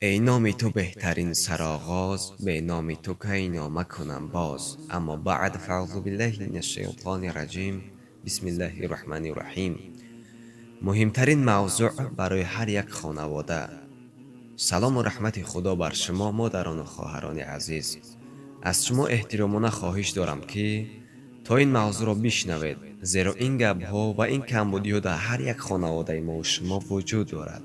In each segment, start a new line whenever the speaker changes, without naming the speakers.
ای نام تو بهترین سرآغاز، به نام تو کی نامه کنم باز. اما بعد فاعوذ بالله من الشیطان الرجیم. بسم الله الرحمن الرحیم. مهمترین موضوع برای هر یک خانواده. سلام و رحمت خدا بر شما مادران و خواهران عزیز. از شما احترامانه خواهش دارم که تا این موضوع را بشنوید، زیرا این گپ ها و این کمبودی ها در هر یک خانواده ما و شما وجود دارد.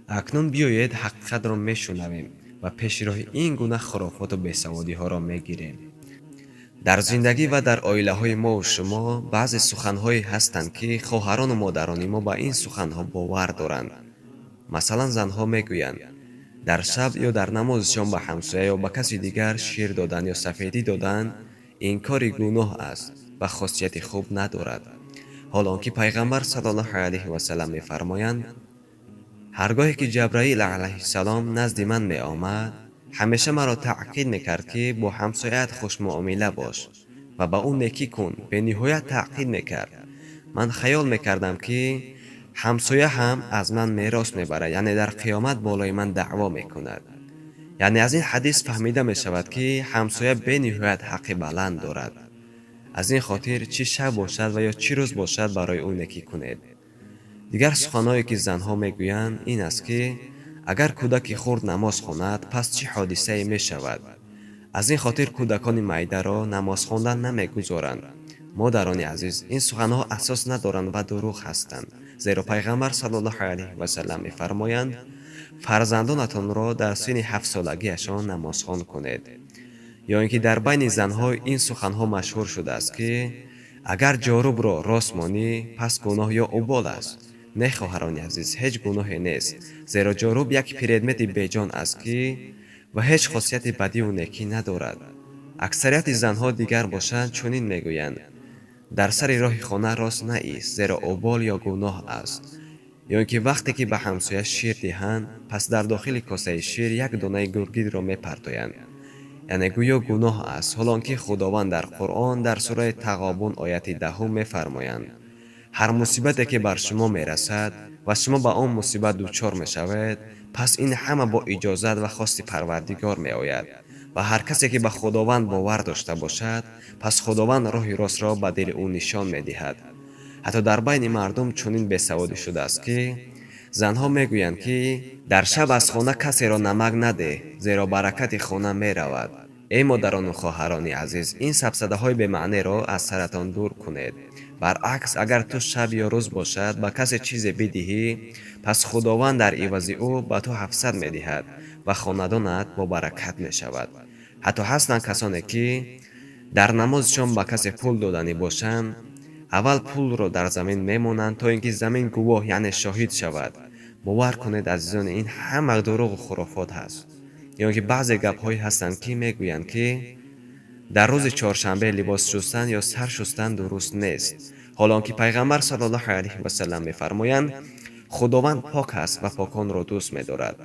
اکنون بیایید حقیقت را میشنویم و پیش راه این گونه خرافات و بیسوادی ها را میگیریم. در زندگی و در عائله های ما و شما بعضی سخنهایی هستند که خواهران و مادران ما با این سخنها باور دارند. مثلا زنها میگویند در شب یا در نماز شام به همسایه یا به کسی دیگر شیر دادن یا سفیدی دادن این کاری گناه است و خاصیت خوب ندارد، حالان که پیغمبر صلی الله علیه و سلم میفرمایند هرگاهی که جبرائیل علیه السلام نزد من می آمد همیشه مرا تأکید میکرد که با همسایت خوش معامله باش و با اون نیکی کن. به نهایت تأکید میکرد. من خیال میکردم که همسایه هم از من میراث میبرد، یعنی در قیامت بالای من دعوا میکند. یعنی از این حدیث فهمیده میشود که همسایه به نهایت حق بلند دارد. از این خاطر چه شب باشد و یا چه روز باشد برای اون نیکی کنید. دیگر سخنهایی که زنها میگویند این است که اگر کودک خرد نماز خواند پس چه حادثه‌ای میشود. از این خاطر کودکان معده را نماز خواندن نمیگذارند. مادران عزیز، این سخنها اساس ندارند و دروغ هستند، زیرا پیغمبر صلی الله علیه و سلم میفرمایند فرزندانتان را در سن 7 سالگیشان نماز خوان کنید. یا اینکه در بین زنها این سخنها مشهور شده است که اگر جارب را راست مانی پس گناه یا اوبال است. نه خواهران عزیز، هیچ گناهی نیست، زیرا جارب یک پردمت بیجان است که و هیچ خاصیت بدی و نیکی ندارد. اکثریت زنها دیگر باشند چنین میگویند در سر راه خانه راست نایست، زیرا اوبال یا گناه است. یا اینکه وقتی که به همسایه شیر دهند پس در داخل کاسه شیر یک دانه گرگید را میپرتایند، یعنی گویا گناه است، حالان که خداوند در قرآن در سوره تغابن آیت 10 میفرمایند هر مصیبتی که بر شما میرسد و شما با آن مصیبت دچار میشوید پس این همه با اجازت و خواست پروردگار میآید و هر کسی که به خداوند باور داشته باشد پس خداوند راه راست را به دل او نشان میدهد. حتی در بین مردم چنین بیسوادی شده است که زنها میگویند که در شب از خانه کسی را نمک نده، زیرا برکت خانه می رود. ای مادران و خواهران عزیز، این سبسده های به معنی را از سرتان دور کنید. برعکس اگر تو شب یا روز باشد به کسی چیزی بدهی پس خداوند در عوض او به تو 700 میدهد و خاندانت با برکت می شود. حتی هستند کسانی که در نمازشان به کسی پول دادنی باشند اول پول را در زمین میمانند تا اینکه زمین گواه یعنی شاهد شود. باور کنید عزیزان، این همه دروغ و خرافات هست. یا اینکه بعضی گپ هایی هستند که میگویند که در روز چهارشنبه لباس شستن یا سر شستن درست نیست، حالان که پیغمبر صلی الله علیه و سلم میفرمایند خداوند پاک است و پاکان را دوست می‌دارد.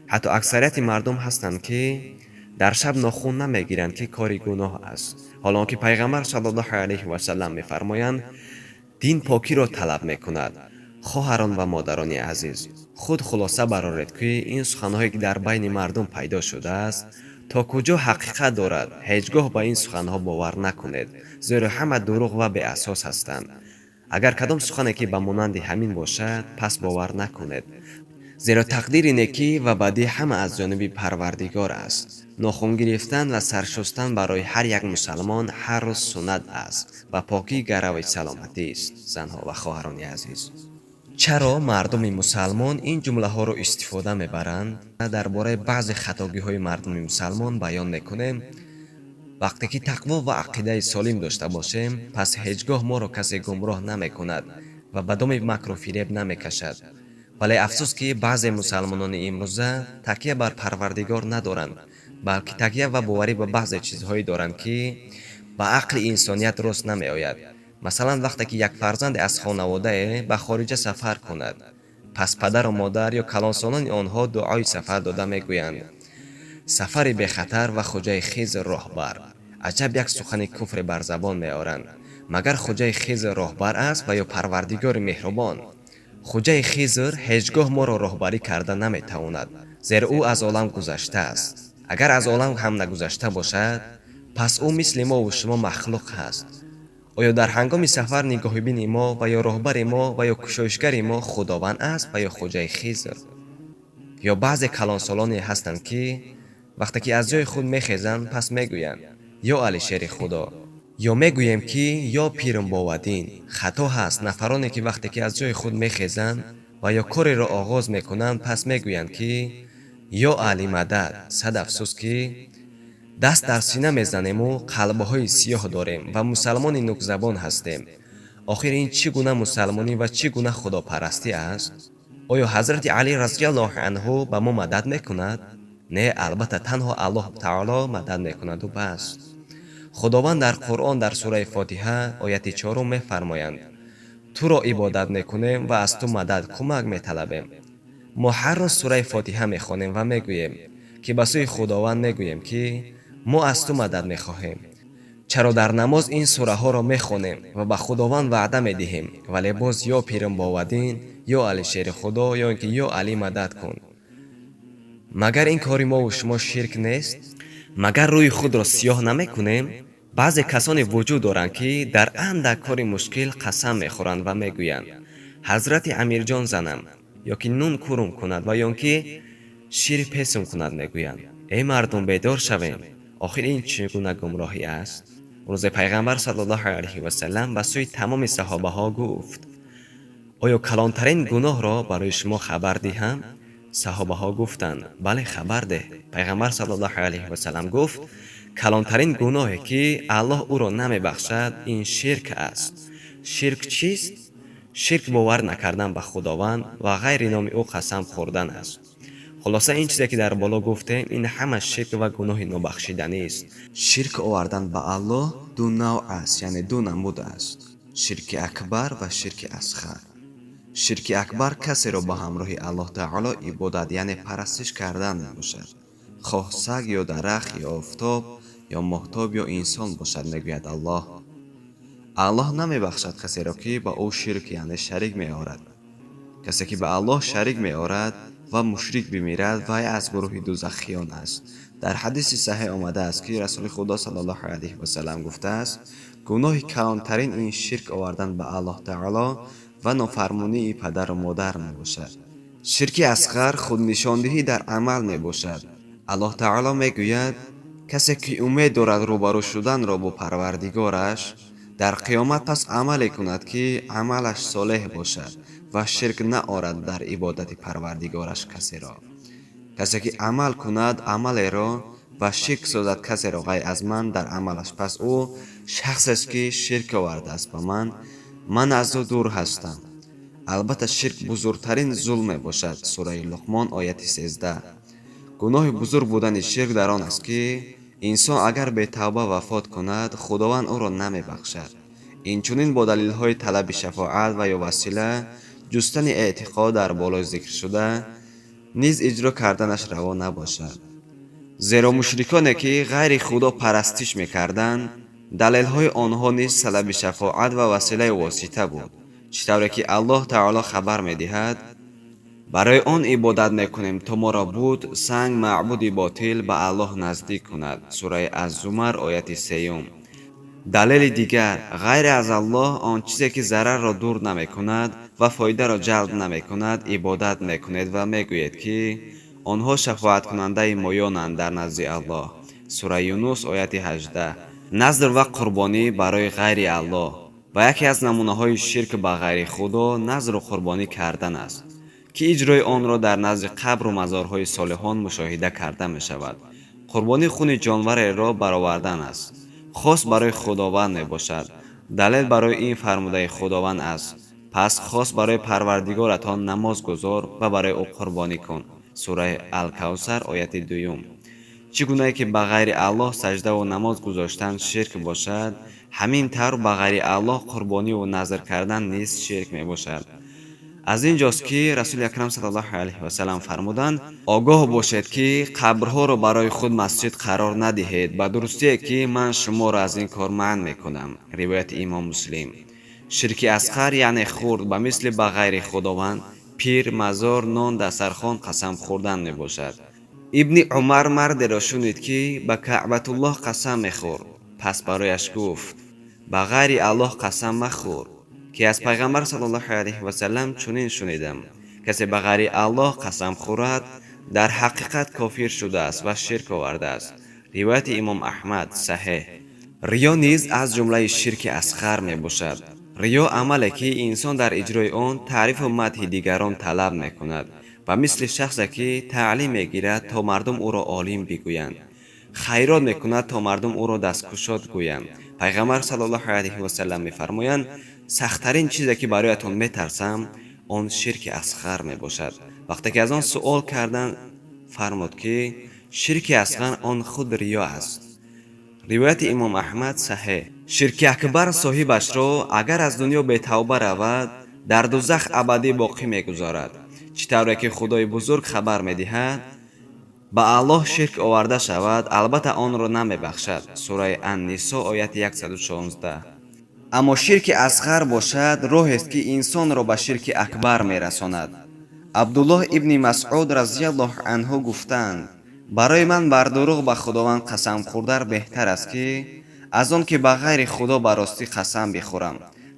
حتی اکثریت مردم هستند که در شب ناخن نمیگیرند که کاری گناه است، حالان که پیغمبر صلی الله علیه و سلم میفرمایند دین پاکی را طلب میکند. خواهران و مادران عزیز، خود خلاصه برآورید که این سخنهایی که در بین مردم پیدا شده است تا کجا حقیقت دارد. هیچگاه با این سخنها باور نکنید، زیرا همه دروغ و بی اساس هستند. اگر کدام سخنی که به مانند همین باشد پس باور نکنید، زیرا تقدیر نیکی و بدی همه از جانب پروردگار است. ناخن گرفتن و سرشستن برای هر یک مسلمان هر روز سنت است و پاکی گروی سلامتی است. زنها و خواهران عزیز، چرا مردم مسلمان این جمله ها را استفاده میبرند؟ درباره بعض خطاگی های مردم مسلمان بیان میکنیم. وقتی که تقوا و عقیده سالم داشته باشیم پس هیچگاه ما را کسی گمراه نمیکند و به دام مکر و فریب نمیکشد. ولی افسوس که بعضی مسلمانان امروزه تکیه بر پروردگار ندارند، بلکه تکیه و باوری به بعضی چیزهایی دارند که با عقل انسانیت راست نمی آید. مثلا وقتی که یک فرزند از خانواده به خارج سفر کند پس پدر و مادر یا کلانسالان آنها دعای سفر داده میگویند سفر به خطر و خوجه خیز راهبر. عجب یک سخن کفر بر زبان میآورند. مگر خوجه خیز راهبر است و یا پروردگار مهربان؟ хуҷаи хизр ҳеҷгоҳ моро роҳбарӣ карда наметавонад, зеро ӯ аз олам гузаштааст. агар аз олам ҳам нагузашта бошад, пас ӯ мисли мову шумо махлуқ ҳаст. оё дар ҳангоми сафар нигоҳубини мо ва ё роҳбари мо ва ё кушоишгари мо худованд аст ва ё хуҷаи хизр? ё баъзе калонсолоне ҳастанд, ки вақте ки аз ҷои худ мехезанд, пас мегӯянд ё алишери худо, ё мегӯем ки ё пирмбовадин. хато ҳаст нафароне ки вақте ки аз ҷои худ мехезанд ва ё кореро оғоз мекунанд, пас мегӯянд ки ё али мадад. сад афсӯс, ки даст дар сина мезанему қалбҳои сиёҳ дорем ва мусалмони нукзабон ҳастем. охир ин чӣ гуна мусалмонӣ ва чӣ гуна худопарастӣ аст? оё ҳазрати Али разияллоҳу анҳу ба мо мадад мекунад? не, албатта танҳо Аллоҳ таоло мадад мекунаду бас. худованд дар Қуръон дар сураи Фотиҳа ояти 4 мефармоянд: туро ибодат мекунем ва аз ту мадад кӯмак металабем. мо ҳар рӯз сураи Фотиҳа мехонем ва мегӯем ки ба сӯи худованд мегӯем ки мо аз ту мадад мехоҳем. чаро дар намоз ин сураҳоро мехонем ва ба худованд ваъда медиҳем, вале боз ё пирмбовадин, ё алишери худо, ё ин ки ё али мадад кун. магар ин кори мову шумо ширк нест? магар рӯи худро сиёҳ намекунем? баъзе касоне вуҷуд доранд, ки дар андак кори мушкил қасам мехӯранд ва мегӯянд: ҳазрати амирҷон занам, ё ки нун кӯрум кунад ва ё ки шири песум кунад. мегӯянд: эй мардум, бедор шавем. охир ин чӣ гуна гумроҳӣ аст? рӯзе пайғамбар саллаллоҳу алайҳи васалам ба сӯи тамоми саҳобаҳо гуфт: оё калонтарин гуноҳро барои шумо хабар диҳам? саҳобаҳо гуфтанд: бале, хабар деҳ. пайғамбар саллаллоҳу алайҳи васалам гуфт: калонтарин гуноҳе, ки Аллоҳ ӯро намебахшад, ин ширк аст. ширк чист? ширк бовар накардан ба худованд ва ғайри номи ӯ қасам хӯрдан аст. хулоса ин чизе ки дар боло гуфтем, ин ҳама ширк ва гуноҳи нобахшиданист. ширк овардан ба Аллоҳ ду навъ аст, яъне ду намуд аст: ширки акбар ва ширки асғар. ширки акбар касеро ба ҳамроҳи Аллоҳ таоло ибодат, яъне парастиш кардан мебошад. хоҳ саг ё дарахт ё офтоб ё моҳтоб ё инсон бошад, мегӯяд Аллоҳ. Аллоҳ намебахшад касеро ки ба ӯ ширк, яъне шарик меорад. касе ки ба Аллоҳ шарик меорад ва мушрик бимирад, вай аз гурӯҳи дузахиён аст. дар ҳадиси саҳеҳ омадааст, ки расули худо саллаллоҳу алайҳи васалам гуфтааст: гуноҳи калонтарин ин ширк овардан ба Аллоҳ таоло ва нофармонии падару модар мебошад. ширки асғар худнишондиҳӣ дар амал мебошад. Аллоҳ таоло мегӯяд: касе ки умед дорад рӯбарӯ шуданро бо парвардигораш, дар қиёмат пас амале кунад, ки амалаш солеҳ бошад ва ширк наорад дар ибодати парвардигораш касеро. касе ки амал кунад амалеро ва ширк созад касеро ғайр аз ман дар амалаш, пас ӯ шахсест, ки ширк овардааст ба ман аз ӯ дур ҳастам. албатта ширк бузургтарин зулм мебошад. сураи Луқмон ояти 13. гуноҳи бузург будани ширк дар он аст, ки инсон агар бетавба вафот кунад, худованд ӯро намебахшад. инчунин бо далилҳои талаби шафоат ва ё васила, ҷустани эътиқод дар болои зикршуда низ иҷро карданаш раво набошад. зеро мушриконе ки ғайри худо парастиш мекарданд, далелҳои онҳо низ талаби шафоат ва василаи восита буд. чӣ тавре ки Аллоҳ таоло хабар медиҳад: барои он ибодат мекунем то моро буд, санг, маъбуди ботил ба Аллоҳ наздик кунад. сураи Az-Zumar ояти 3. далели дигар: ғайре аз Аллоҳ он чизе ки зарарро дур намекунад ва фоидаро ҷалб намекунад ибодат мекунед ва мегӯед, ки онҳо шафоаткунандаи моёнанд дар назди Аллоҳ. сураи Юнус ояти 18. назр ва қурбонӣ барои ғайри Аллоҳ ва яке аз намунаҳои ширк ба ғайри худо назру қурбонӣ кардан аст, ки иҷрои онро дар назди қабру мазорҳои солиҳон мушоҳида карда мешавад. қурбонӣ хуни ҷонвареро баровардан аст, хос барои худованд мебошад. далел барои ин фармудаи худованд аст: пас хос барои парвардигоратон намоз гузор ва барои ӯ қурбонӣ кун. сураи Ал-Кавсар ояти 2. чӣ гунае ки ба ғайри Аллоҳ саҷдаву намоз гузоштан ширк бошад, ҳамин тавр ба ғайри Аллоҳ қурбониву назр кардан низ ширк мебошад. аз ин ҷост ки расули акрам саллаллоҳу алайҳи васалам фармуданд: огоҳ бошед, ки қабрҳоро барои худ масҷид қарор надиҳед, ба дурустие ки ман шуморо аз ин кор манъ мекунам. ривояти имом Муслим. ширки асғар яъне хурд ба мисли ба ғайри худованд, пир, мазор, нон, дастархон қасам хӯрдан мебошад. ибни умар мардеро шунид ки ба каъбатуллоҳ қасам мехӯрд. пас барояш гуфт: ба ғайри аллоҳ қасам махӯр, ки аз пайғамбар саллаллоҳу алайҳи васаллам чунин шунидам: касе ба ғайри аллоҳ қасам хӯрад, дар ҳақиқат кофир шудааст ва ширк овардааст. ривояти имом аҳмад саҳеҳ. риё низ аз ҷумлаи ширки асғар мебошад. риё амале ки инсон дар иҷрои он таърифу мадҳи дигарон талаб мекунад, ба мисли шахсе ки таълим мегирад то мардум ӯро олим бигӯянд, хайрот мекунад то мардум ӯро дасткушод гӯянд. пайғамбар саллаллоҳу алайҳи васаллам мефармоянд: сахттарин чизе ки бароятон метарсам, он ширки асғар мебошад. вақте ки аз он суол карданд, фармуд ки ширки асғар он худ риё аст. ривояти имом аҳмад саҳеҳ. ширки акбар соҳибашро агар аз дунё бетавба равад, дар дузах абадӣ боқӣ мегузорад. чӣ тавре ки худои бузург хабар медиҳад: ба аллоҳ ширк оварда шавад, албатта онро намебахшад. сураи ан-нисо ояти 116. аммо ширки асғар бошад, роҳест ки инсонро ба ширки акбар мерасонад. абдуллоҳ ибни масъуд разияллоҳу анҳу гуфтанд: барои ман бар дурӯғ ба худованд қасам хӯрдар беҳтар аст ки аз он ки ба ғайри худо ба ростӣ қасам бихӯрам.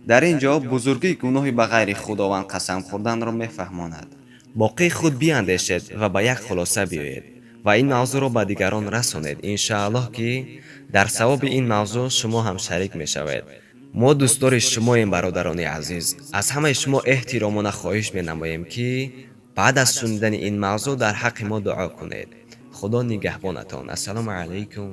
дар ин ҷо бузургии гуноҳи ба ғайри худованд қасам хӯрданро мефаҳмонад. боқӣ худ биандешед ва ба як хулоса биёед ва ин мавзӯъро ба дигарон расонед. иншааллоҳ ки дар савоби ин мавзӯъ шумо ҳам шарик мешавед. мо дӯстдори шумоем, бародарони азиз. аз ҳамаи шумо эҳтиромона хоҳиш менамоем ки баъд аз шунидани ин мавзӯъ дар ҳаққи мо дуо кунед. худо нигаҳбонатон. ассалому алайкум.